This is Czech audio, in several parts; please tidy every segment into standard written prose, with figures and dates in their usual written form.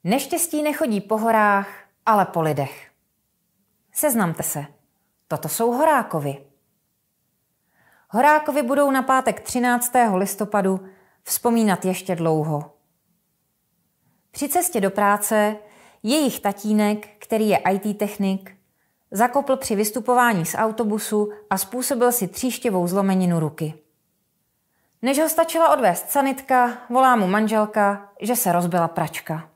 Neštěstí nechodí po horách, ale po lidech. Seznamte se. Toto jsou Horákovy. Horákovy budou na pátek 13. listopadu vzpomínat ještě dlouho. Při cestě do práce jejich tatínek, který je IT technik, zakopl při vystupování z autobusu a způsobil si tříštěvou zlomeninu ruky. Než ho stačila odvést sanitka, volá mu manželka, že se rozbila pračka.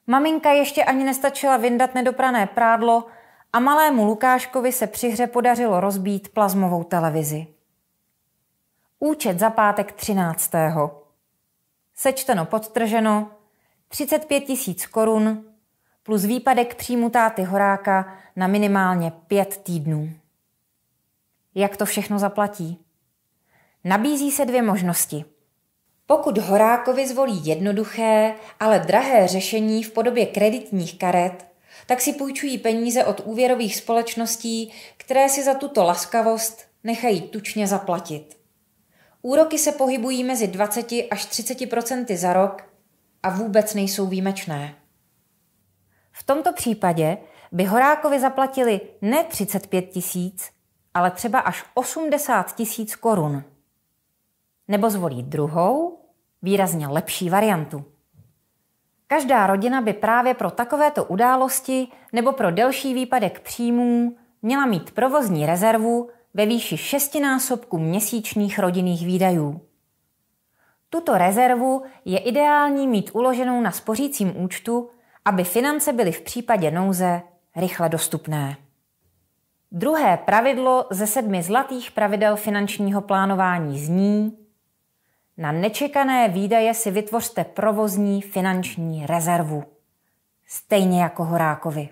Maminka ještě ani nestačila vyndat nedoprané prádlo a malému Lukáškovi se při hře podařilo rozbít plazmovou televizi. Účet za pátek 13. Sečteno podtrženo 35 000 korun plus výpadek příjmu táty Horáka na minimálně 5 týdnů. Jak to všechno zaplatí? Nabízí se 2 možnosti. Pokud Horákovi zvolí jednoduché, ale drahé řešení v podobě kreditních karet, tak si půjčují peníze od úvěrových společností, které si za tuto laskavost nechají tučně zaplatit. Úroky se pohybují mezi 20 až 30% za rok a vůbec nejsou výjimečné. V tomto případě by Horákovi zaplatili ne 35 000, ale třeba až 80 000 korun. Nebo zvolí druhou, výrazně lepší variantu. Každá rodina by právě pro takovéto události nebo pro delší výpadek příjmů měla mít provozní rezervu ve výši 6násobku měsíčních rodinných výdajů. Tuto rezervu je ideální mít uloženou na spořícím účtu, aby finance byly v případě nouze rychle dostupné. Druhé pravidlo ze 7 zlatých pravidel finančního plánování zní: na nečekané výdaje si vytvořte provozní finanční rezervu. Stejně jako Horákovi.